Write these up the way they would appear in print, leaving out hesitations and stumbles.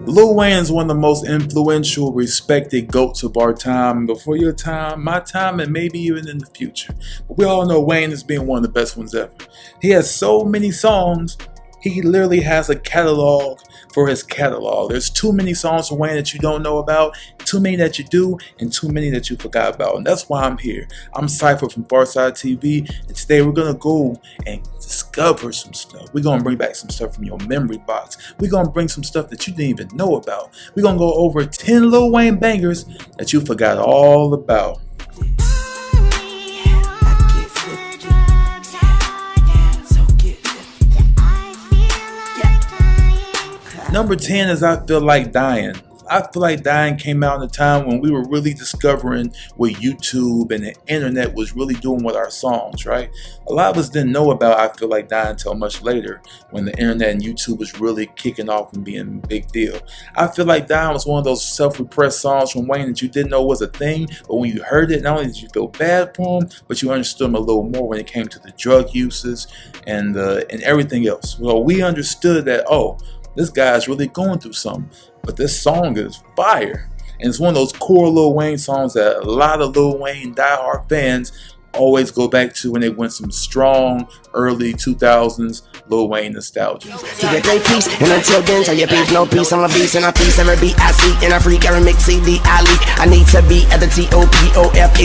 Lil Wayne is one of the most influential, respected GOATs of our time, before your time, my time, and maybe even in the future. But we all know Wayne as being one of the best ones ever. He has so many songs, he literally has a catalog for his catalog. There's too many songs from Wayne that you don't know about, too many that you do, and too many that you forgot about. And that's why I'm here. I'm Cypher from Farside TV, and today we're gonna go and discover some stuff. We're gonna bring back some stuff from your memory box. We're gonna bring some stuff that you didn't even know about. We're gonna go over 10 Lil Wayne bangers that you forgot all about. Number 10 is I Feel Like Dying. I Feel Like Dying came out in a time when we were really discovering what YouTube and the internet was really doing with our songs, right? A lot of us didn't know about I Feel Like Dying until much later, when the internet and YouTube was really kicking off and being a big deal. I Feel Like Dying was one of those self-repressed songs from Wayne that you didn't know was a thing, but when you heard it, not only did you feel bad for him, but you understood him a little more when it came to the drug uses and everything else. Well, we understood that, oh, this guy's really going through something, but this song is fire. And it's one of those core Lil Wayne songs that a lot of Lil Wayne diehard fans always go back to when they went some strong early 2000s Lil Wayne nostalgia. To get great peace, and until then, tell your peace, no peace, I'm a beast, and I feast every beat I see, and I freak every mix CD Ali. I need to be at the TOPOFHIPHOP,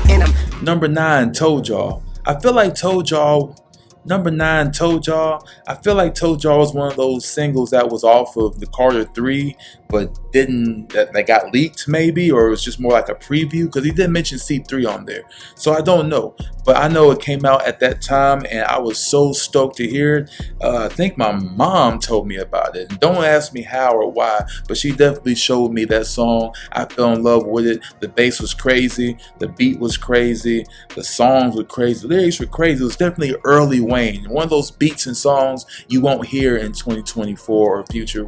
and I'm Number 9, Told Y'all. I feel like Told Y'all. Number 9, Told Y'all. I feel like Told Y'all was one of those singles that was off of the Carter 3, but that got leaked maybe, or it was just more like a preview, because he didn't mention C3 on there. So I don't know, but I know it came out at that time, and I was so stoked to hear it. I think my mom told me about it. And don't ask me how or why, but she definitely showed me that song. I fell in love with it. The bass was crazy, the beat was crazy, the songs were crazy, the lyrics were crazy. It was definitely early Wayne. One of those beats and songs you won't hear in 2024 or future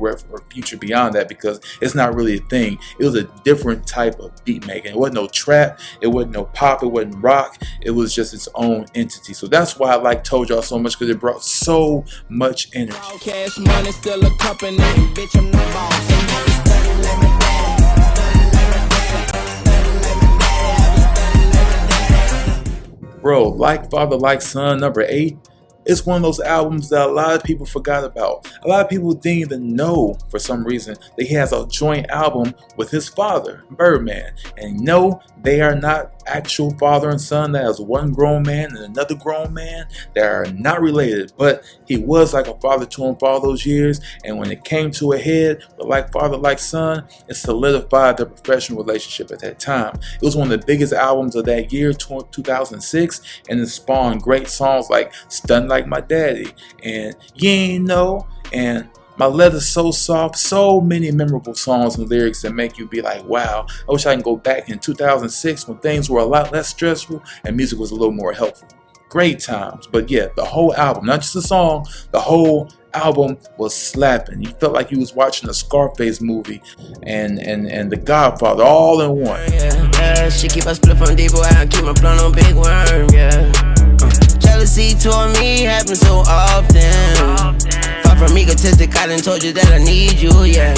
beyond that, because it's not really a thing. It was a different type of beat making. It wasn't no trap, it wasn't no pop, it wasn't rock. It was just its own entity. So that's why I like Told Y'all so much, because it brought so much energy. Cash money still a company, bitch, I'm the boss. Bro, Like Father, Like Son, number 8. It's one of those albums that a lot of people forgot about. A lot of people didn't even know, for some reason, that he has a joint album with his father, Birdman. And no, they are not actual father and son. That is one grown man and another grown man. They are not related, but he was like a father to him for all those years. And when it came to a head with Like Father, Like Son, it solidified their professional relationship at that time. It was one of the biggest albums of that year, 2006, and it spawned great songs like Stunned Like My Daddy and You Ain't Know and My Letter's So Soft. So many memorable songs and lyrics that make you be like, wow, I wish I can go back in 2006 when things were a lot less stressful and music was a little more helpful. Great times. But yeah, the whole album, not just the song, the whole album was slapping. You felt like you was watching a Scarface movie and The Godfather all in one. yeah, she keep us split from deep, boy, I keep my blunt on big worm, yeah. Jealousy toward me happens so often. Far from egotistic, I done told you that I need you, yeah.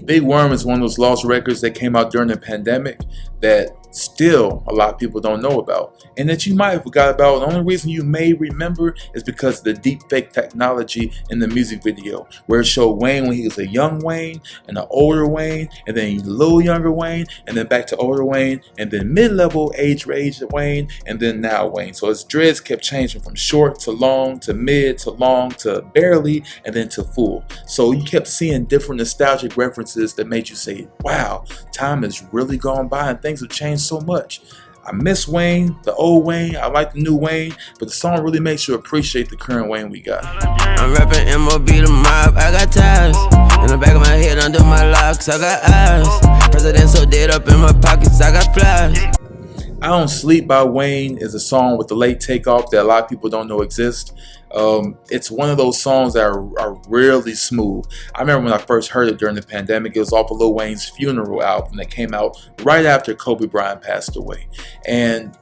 Big Worm is one of those lost records that came out during the pandemic that still a lot of people don't know about, and that you might have forgot about. The only reason you may remember is because of the deep fake technology in the music video, where it showed Wayne when he was a young Wayne and an older Wayne, and then a little younger Wayne, and then back to older Wayne, and then mid-level age Wayne, and then now Wayne. So his dreads kept changing from short to long to mid to long to barely, and then to full. So you kept seeing different nostalgic references that made you say, wow, time has really gone by and things have changed so much. I miss Wayne, the old Wayne. I like the new Wayne, but the song really makes you appreciate the current Wayne we got. I'm rapping MOB the mob, I got ties. In the back of my head, under my locks, I got eyes. President so dead up in my pockets, I got flies. I Don't Sleep by Wayne is a song with the late takeoff that a lot of people don't know exists. It's one of those songs that are really smooth. I remember when I first heard it during the pandemic, it was off of Lil Wayne's Funeral album that came out right after Kobe Bryant passed away. And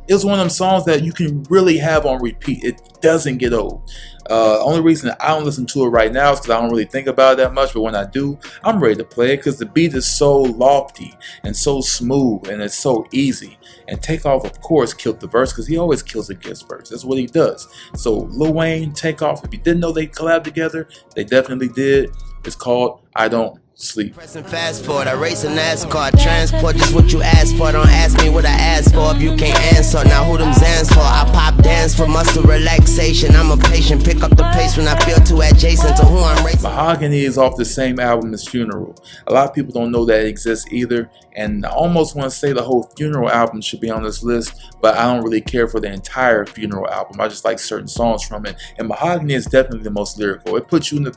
It's one of them songs that you can really have on repeat. It doesn't get old. Only reason I don't listen to it right now is because I don't really think about it that much. But when I do, I'm ready to play it because the beat is so lofty and so smooth and it's so easy. And Takeoff, of course, killed the verse because he always kills a guest verse. That's what he does. So Lil Wayne, Takeoff, if you didn't know they collabed together, they definitely did. It's called I Don't Sleep. Pressing fast forward, I race a NASCAR. Transport just what you asked for. Don't ask me what I asked for if you can't answer. Now who them Zans for? I pop dance for muscle relaxation. I'm a patient, pick up the pace when I feel too adjacent to who I'm racing. Mahogany is off the same album as Funeral. A lot of people don't know that it exists either, and I almost want to say the whole Funeral album should be on this list, but I don't really care for the entire Funeral album. I just like certain songs from it, and Mahogany is definitely the most lyrical. It puts you in the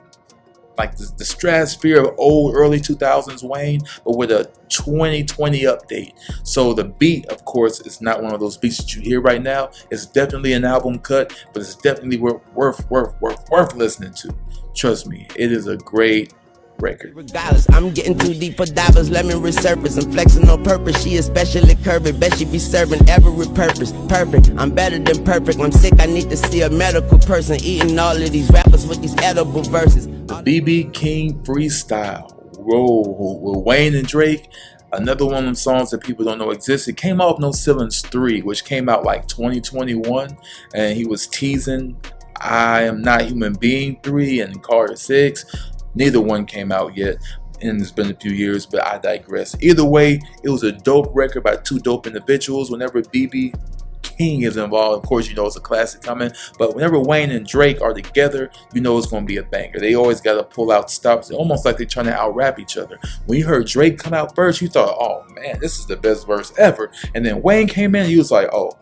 stratosphere of old early 2000s Wayne, but with a 2020 update. So the beat, of course, is not one of those beats that you hear right now. It's definitely an album cut, but it's definitely worth listening to. Trust me, it is a great record. Regardless, I'm getting too deep for divers. Let me resurface. I'm flexing on purpose. She especially curvy. Bet she be serving every purpose. Perfect. I'm better than perfect. I'm sick. I need to see a medical person. Eating all of these rappers with these edible verses. The BB King freestyle. Whoa, with Wayne and Drake. Another one of them songs that people don't know exists. It came out with No Ceilings 3, which came out like 2021, and he was teasing I Am Not Human Being 3 and Carter 6. Neither one came out yet, and it's been a few years, but I digress. Either way, it was a dope record by two dope individuals. Whenever BB King is involved, of course, you know it's a classic coming, but whenever Wayne and Drake are together, you know it's going to be a banger. They always got to pull out stops, almost like they're trying to out-rap each other. When you heard Drake come out first, you thought, oh man, this is the best verse ever. And then Wayne came in, and he was like, oh,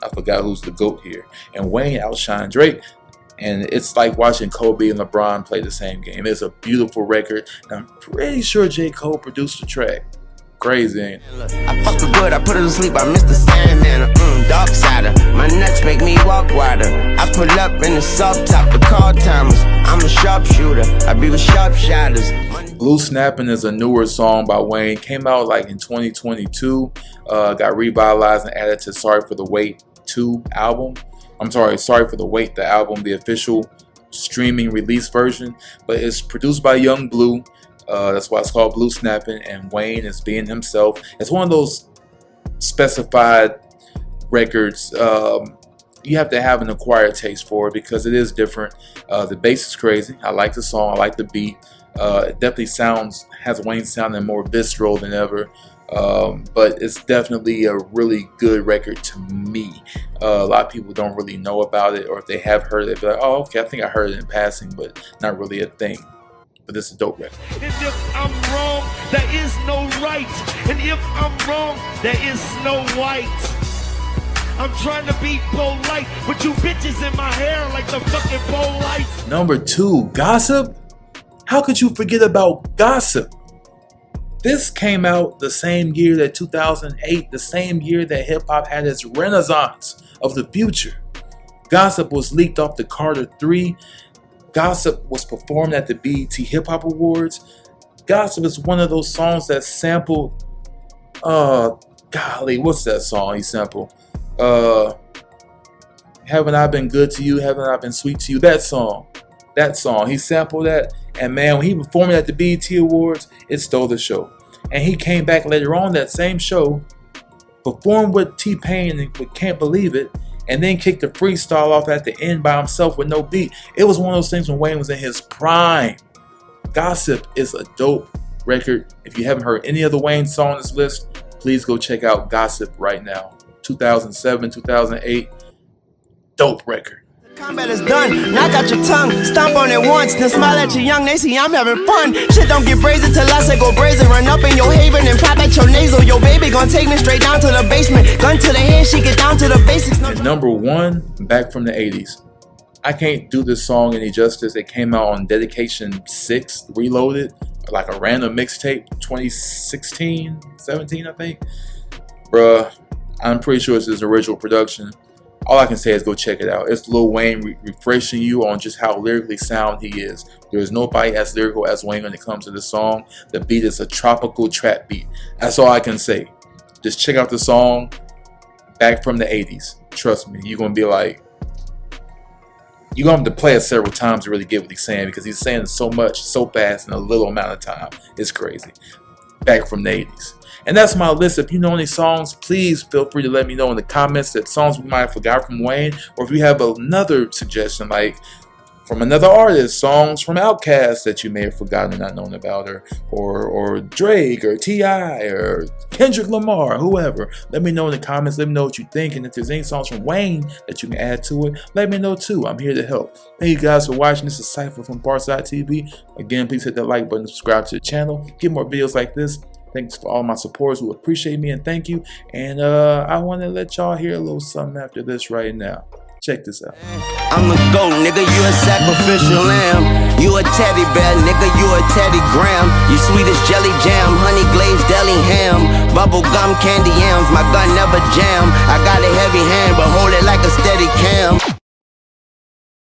I forgot who's the GOAT here. And Wayne outshined Drake. And it's like watching Kobe and LeBron play the same game. It's a beautiful record, and I'm pretty sure J. Cole produced the track. Crazy, ain't it? I fuck her good, I put her to sleep, I miss the Sandman, dark sider. My nuts make me walk wider. I pull up in the soft top, the call timers. I'm a sharpshooter, I be with sharp shotters. Blue Snappin' is a newer song by Wayne. Came out like in 2022. Got revitalized and added to Sorry for the Wait 2 album. I'm sorry, Sorry for the Wait, the album, the official streaming release version. But it's produced by Young Blue. That's why it's called Blue Snappin', and Wayne is being himself. It's one of those specified records. You have to have an acquired taste for it because it is different. The bass is crazy. I like the song. I like the beat. It definitely has Wayne sounding more visceral than ever. But it's definitely a really good record to me. A lot of people don't really know about it, or if they have heard it, they'll be like, oh, okay, I think I heard it in passing, but not really a thing. But it's a dope record. And if I'm wrong, there is no right. And if I'm wrong, there is no white. I'm trying to be polite, but you bitches in my hair like the fucking pole lights. Number 2, Gossip. How could you forget about Gossip? This came out the same year that 2008, the same year that hip-hop had its renaissance of the future. Gossip was leaked off the Carter 3. Gossip was performed at the BET Hip Hop Awards. Gossip is one of those songs that sampled, golly, what's that song he sampled? Haven't I Been Good to You? Haven't I Been Sweet to You? That song. He sampled that, and man, when he performed at the BET Awards, it stole the show. And he came back later on that same show, performed with T-Pain and Can't Believe It, and then kicked the freestyle off at the end by himself with no beat. It was one of those things when Wayne was in his prime. Gossip is a dope record. If you haven't heard any other Wayne song on this list, please go check out Gossip right now. 2007, 2008, dope record. Combat is done, knock out your tongue, stomp on it once, then smile at your young, they see I'm having fun. Shit don't get brazen till I say go brazen, run up in your haven and pop at your nasal. Your baby gon' take me straight down to the basement, gun to the head, she get down to the basics. And number 1, back from the 80s. I can't do this song any justice. It came out on Dedication 6, Reloaded, like a random mixtape, 2016, 17, I think. Bruh, I'm pretty sure it's his original production. All I can say is go check it out. It's Lil Wayne refreshing you on just how lyrically sound he is. There is nobody as lyrical as Wayne when it comes to this song. The beat is a tropical trap beat. That's all I can say. Just check out the song, back from the 80s. Trust me, you're gonna be like, you're gonna have to play it several times to really get what he's saying, because he's saying so much so fast in a little amount of time. It's crazy. Back from the 80s. And that's my list. If you know any songs, please feel free to let me know in the comments that songs we might have forgot from Wayne, or if you have another suggestion, like from another artist, songs from Outkast that you may have forgotten and not known about, or Drake, or T.I., or Kendrick Lamar, whoever. Let me know in the comments. Let me know what you think, and if there's any songs from Wayne that you can add to it, let me know too. I'm here to help. Thank you guys for watching. This is Cypher from Pharcyde TV. Again, please hit that like button, subscribe to the channel, get more videos like this. Thanks for all my supporters who appreciate me, and thank you. And I want to let y'all hear a little something after this right now. Check this out. I'm the GOAT, nigga, you a sacrificial lamb. You a teddy bear, nigga, you a Teddy Graham. You sweet as jelly jam, honey glazed deli ham. Bubble gum candy yams, my gun never jam. I got a heavy hand, but hold it like a steady cam.